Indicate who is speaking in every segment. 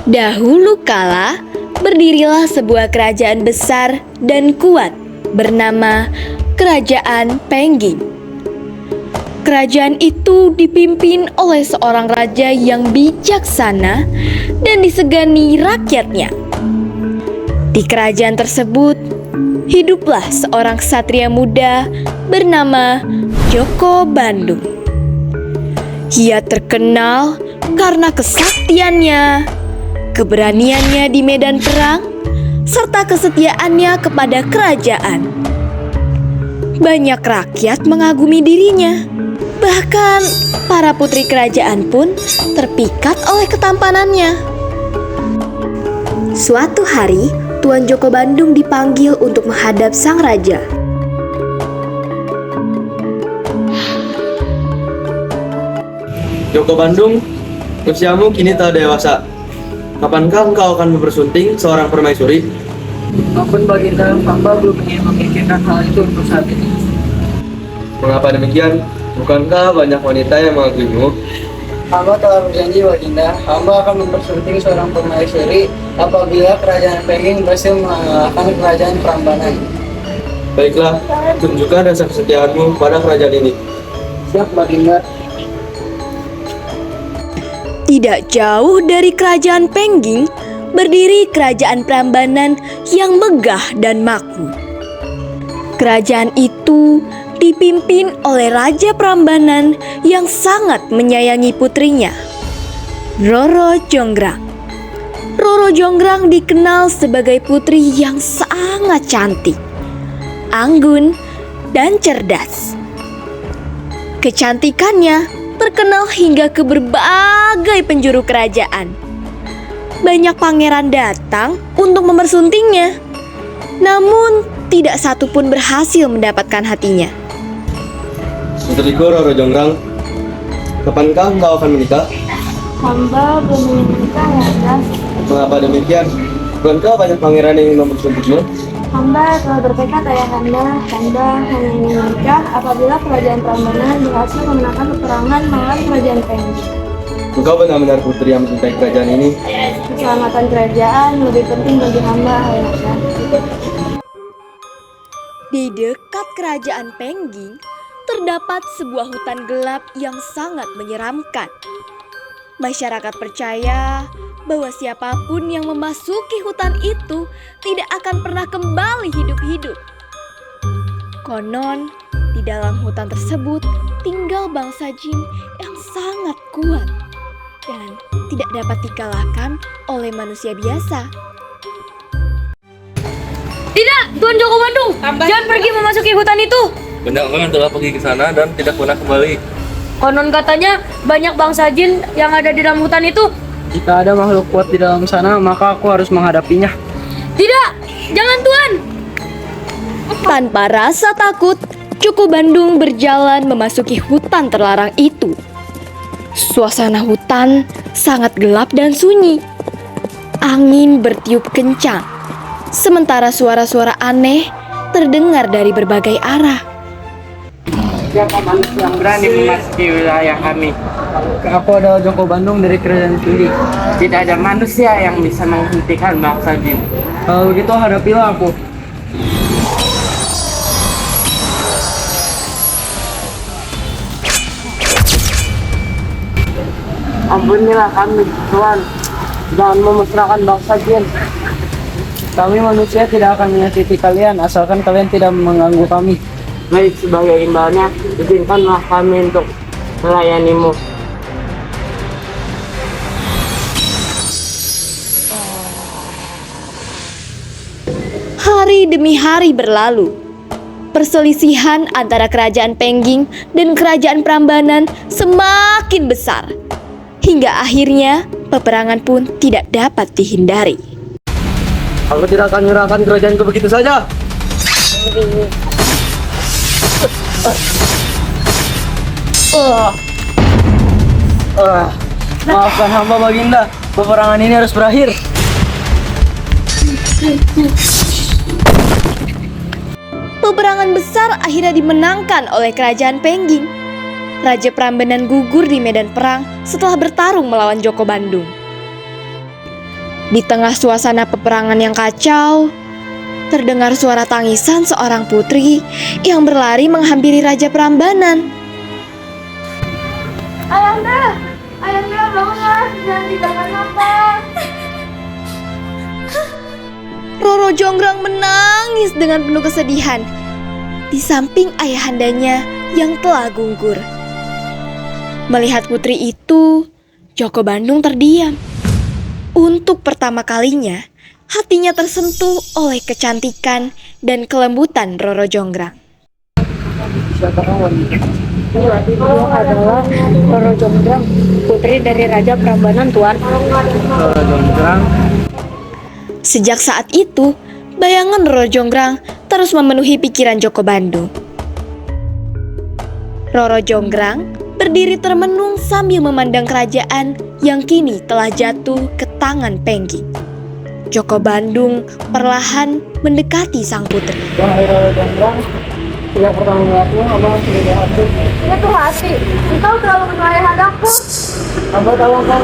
Speaker 1: Dahulu kala, berdirilah sebuah kerajaan besar dan kuat bernama Kerajaan Pengging. Kerajaan itu dipimpin oleh seorang raja yang bijaksana dan disegani rakyatnya. Di kerajaan tersebut, hiduplah seorang ksatria muda bernama Joko Bandung. Ia terkenal karena kesaktiannya, keberaniannya di medan perang, serta kesetiaannya kepada kerajaan. Banyak rakyat mengagumi dirinya. Bahkan para putri kerajaan pun terpikat oleh ketampanannya. Suatu hari, Tuan Joko Bandung dipanggil untuk menghadap sang raja.
Speaker 2: Joko Bandung, usiamu kini telah dewasa. Kapankah engkau akan mempersunting seorang permaisuri?
Speaker 3: Ampun Baginda, hamba belum ingin memikirkan hal itu untuk saat ini.
Speaker 2: Mengapa demikian? Bukankah banyak wanita yang mengagumimu?
Speaker 3: Hamba telah berjanji Baginda, hamba akan mempersunting seorang permaisuri apabila kerajaan Pengging berhasil mengalahkan kerajaan Prambanan.
Speaker 2: Baiklah, tunjukkan rasa kesetiaanmu pada kerajaan ini.
Speaker 3: Siap Baginda.
Speaker 1: Tidak jauh dari kerajaan Pengging, berdiri kerajaan Prambanan yang megah dan makmur. Kerajaan itu dipimpin oleh Raja Prambanan yang sangat menyayangi putrinya, Roro Jonggrang. Roro Jonggrang dikenal sebagai putri yang sangat cantik, anggun, dan cerdas. Kecantikannya terkenal hingga ke berbagai penjuru kerajaan. Banyak pangeran datang untuk mempersuntingnya, namun tidak satu pun berhasil mendapatkan hatinya.
Speaker 2: Putriku Roro Jonggrang, kapankah engkau akan menikah?
Speaker 4: Hamba belum ingin menikah, Randa.
Speaker 2: Mengapa demikian? Bukankah banyak pangeran yang ingin mempersuntingmu?
Speaker 4: Hamba telah bertekad ayahanda, hamba hanya ingin menikah apabila kerajaan Prambanan berhasil memenangkan peperangan melawan kerajaan Pengging.
Speaker 2: Engkau benar-benar putri yang mencintai kerajaan ini.
Speaker 4: Keselamatan kerajaan lebih penting bagi hamba, ayahanda.
Speaker 1: Di dekat kerajaan Pengging, terdapat sebuah hutan gelap yang sangat menyeramkan. Masyarakat percaya bahwa siapapun yang memasuki hutan itu tidak akan pernah kembali hidup-hidup. Konon, di dalam hutan tersebut tinggal bangsa jin yang sangat kuat dan tidak dapat dikalahkan oleh manusia biasa.
Speaker 5: Tidak, Tuan Joko Bandung, jangan pergi memasuki hutan itu.
Speaker 2: Banyak orang telah pergi ke sana dan tidak pernah kembali.
Speaker 5: Konon katanya banyak bangsa jin yang ada di dalam hutan itu.
Speaker 3: Jika ada makhluk kuat di dalam sana, maka aku harus menghadapinya.
Speaker 5: Tidak, jangan Tuan.
Speaker 1: Tanpa rasa takut, Joko Bandung berjalan memasuki hutan terlarang itu. Suasana hutan sangat gelap dan sunyi. Angin bertiup kencang, sementara suara-suara aneh terdengar dari berbagai arah.
Speaker 3: Siapa manusia yang berani memasuki wilayah kami? Aku adalah Joko Bandung dari kerajaan Pengging. Tidak ada manusia yang bisa menghentikan bangsa jin. Kalau begitu hadapilah aku. Ampunilah kami, Tuan. Jangan memusnahkan bangsa jin. Kami manusia tidak akan menyakiti kalian asalkan kalian tidak mengganggu kami. Baik, sebagai imbalannya, izinkanlah kami untuk melayanimu.
Speaker 1: Hari demi hari berlalu. Perselisihan antara kerajaan Pengging dan kerajaan Prambanan semakin besar. Hingga akhirnya peperangan pun tidak dapat dihindari.
Speaker 2: Aku tidak akan menyerahkan kerajaanku begitu saja.
Speaker 3: Maafkan hamba Baginda, peperangan ini harus berakhir.
Speaker 1: Peperangan besar akhirnya dimenangkan oleh kerajaan Pengging. Raja Prambanan gugur di medan perang setelah bertarung melawan Joko Bandung. Di tengah suasana peperangan yang kacau, terdengar suara tangisan seorang putri yang berlari menghampiri Raja Prambanan.
Speaker 4: Ayahanda, ayahanda bangunlah, jangan tinggalkan hamba.
Speaker 1: Roro Jonggrang menangis dengan penuh kesedihan di samping ayahandanya yang telah gugur. Melihat putri itu, Joko Bandung terdiam. Untuk pertama kalinya, hatinya tersentuh oleh kecantikan dan kelembutan Roro Jonggrang.
Speaker 3: Siapa wanita?
Speaker 5: Itu adalah Roro Jonggrang, putri dari Raja Prambanan, Tuan.
Speaker 3: Roro Jonggrang.
Speaker 1: Sejak saat itu, bayangan Roro Jonggrang terus memenuhi pikiran Joko Bandung. Roro Jonggrang berdiri termenung sambil memandang kerajaan yang kini telah jatuh ke tangan Pengging. Joko Bandung perlahan mendekati sang putri.
Speaker 3: Wahai Roro Jonggrang, sejak pertama melihatmu, abang sudah diatur.
Speaker 4: Ya tuh hati, engkau terlalu mengenal ayahadaku.
Speaker 3: Abang tahu kan,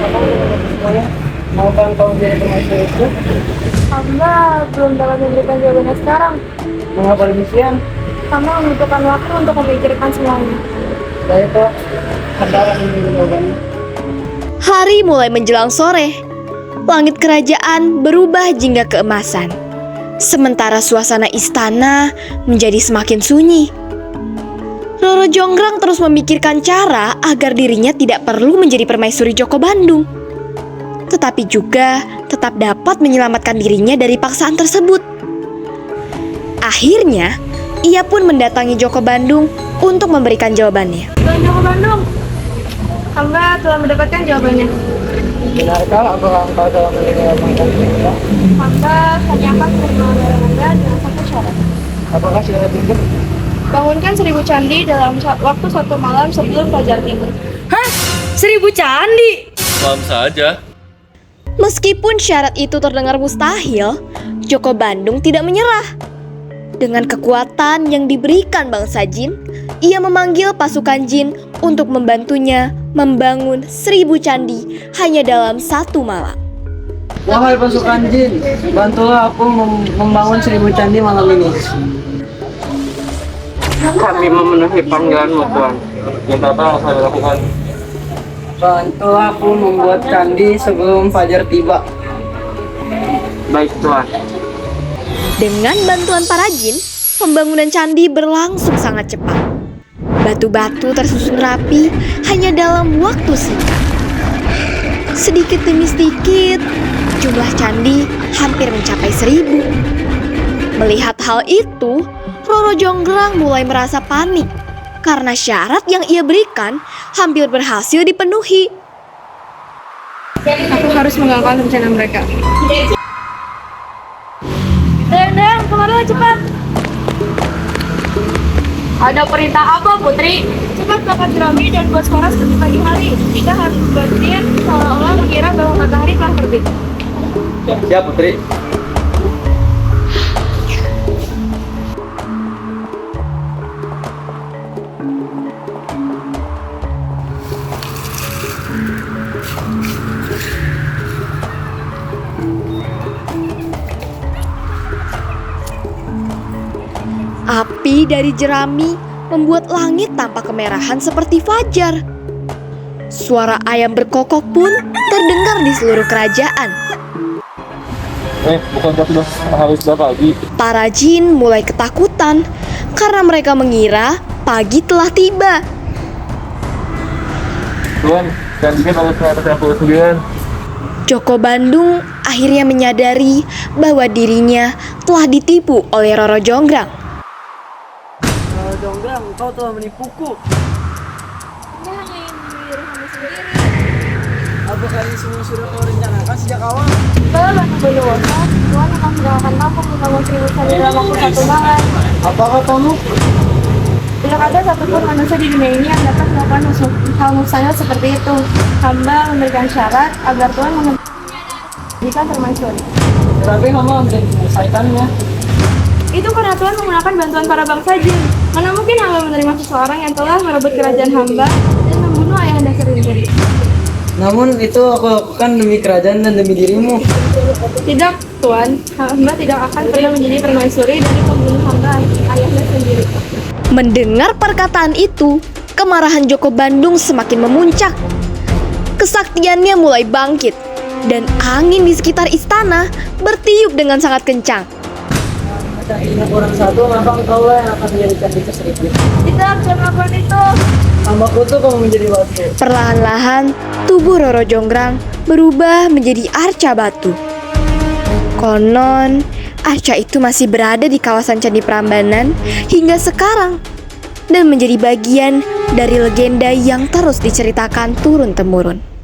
Speaker 3: abang semuanya. Maukah kau menjadi permaisuriku?
Speaker 4: Hamba belum dapat memberikan jawabannya sekarang.
Speaker 3: Mengapa demikian?
Speaker 4: Hamba membutuhkan waktu untuk memikirkan semuanya.
Speaker 3: Saya kok handaran ini jawabannya.
Speaker 1: Hari mulai menjelang sore. Langit kerajaan berubah jingga keemasan. Sementara suasana istana menjadi semakin sunyi. Roro Jonggrang terus memikirkan cara agar dirinya tidak perlu menjadi permaisuri Joko Bandung, tetapi juga tetap dapat menyelamatkan dirinya dari paksaan tersebut. Akhirnya, ia pun mendatangi Joko Bandung untuk memberikan jawabannya.
Speaker 4: Tuan Joko Bandung, hamba telah mendapatkan jawabannya.
Speaker 3: Benarkah apakah engkau telah meninggalkan kita?
Speaker 4: Hamba hanya akan menerima barang anda dengan satu syarat.
Speaker 3: Apakah syarat itu?
Speaker 4: Bangunkan 1000 candi dalam waktu 1 malam sebelum fajar timur.
Speaker 5: Hah? 1000 candi?
Speaker 2: Malam saja.
Speaker 1: Meskipun syarat itu terdengar mustahil, Joko Bandung tidak menyerah. Dengan kekuatan yang diberikan bangsa jin, ia memanggil pasukan jin untuk membantunya membangun 1000 candi hanya dalam 1 malam.
Speaker 3: Wahai pasukan jin, bantulah aku membangun 1000 candi malam ini.
Speaker 6: Kami memenuhi panggilanmu, Tuan. Yang apa yang saya lakukan?
Speaker 3: Bantulah aku membuat candi sebelum fajar tiba.
Speaker 6: Baik, Tuan.
Speaker 1: Dengan bantuan para jin, pembangunan candi berlangsung sangat cepat. Batu-batu tersusun rapi hanya dalam waktu singkat. Sedikit demi sedikit, jumlah candi hampir mencapai 1000. Melihat hal itu, Roro Jonggrang mulai merasa panik karena syarat yang ia berikan hampir berhasil dipenuhi.
Speaker 4: Aku harus mengagalkan rencana mereka. Dendeng, kemarilah cepat.
Speaker 5: Ada perintah apa, Putri?
Speaker 4: Cepat bakar jerami dan buat suara seperti pagi hari. Kita harus berpikir seolah-olah mengira bahwa matahari telah terbit.
Speaker 2: Siap, Putri.
Speaker 1: Api dari jerami membuat langit tampak kemerahan seperti fajar. Suara ayam berkokok pun terdengar di seluruh kerajaan.
Speaker 6: Bukankah sudah pagi?
Speaker 1: Para jin mulai ketakutan karena mereka mengira pagi telah tiba.
Speaker 6: Tuan, candinya nomor 199.
Speaker 1: Joko Bandung akhirnya menyadari bahwa dirinya telah ditipu oleh Roro Jonggrang.
Speaker 3: Roro Jonggrang, kau telah menipuku.
Speaker 4: Dia hanya ingin meniru hamba sendiri.
Speaker 3: Apakah ini semua sudah kau rencanakan sejak awal?
Speaker 4: Kalau banyak berdosa, Tuhan akan tidak akan mampu membangun 1000 candi dalam waktu 1 malam.
Speaker 3: Apa katamu?
Speaker 4: Tidak ada satupun manusia di dunia ini yang dapat melakukan hal mustahil seperti itu. Hamba memberikan syarat agar Tuhan menghentikan permaisuri.
Speaker 3: Tapi hamba bisa menyelesaikannya.
Speaker 4: Itu karena Tuhan menggunakan bantuan para bangsa jin. Mana mungkin hamba menerima seseorang yang telah merebut kerajaan hamba dan membunuh ayahanda sendiri.
Speaker 3: Namun itu aku lakukan demi kerajaan dan demi dirimu.
Speaker 4: Tidak, Tuan. Hamba tidak akan pernah menjadi permaisuri dari pembunuh hamba ayahnya sendiri.
Speaker 1: Mendengar perkataan itu, kemarahan Joko Bandung semakin memuncak. Kesaktiannya mulai bangkit, dan angin di sekitar istana bertiup dengan sangat kencang.
Speaker 3: Ini kurang satu, maka engkau lah yang akan menjadikan kita sedikit.
Speaker 4: Tidak, jangan lakukan itu.
Speaker 3: Hamba kutuk kamu menjadi batu.
Speaker 1: Perlahan-lahan, tubuh Roro Jonggrang berubah menjadi arca batu. Konon, arca itu masih berada di kawasan Candi Prambanan hingga sekarang dan menjadi bagian dari legenda yang terus diceritakan turun-temurun.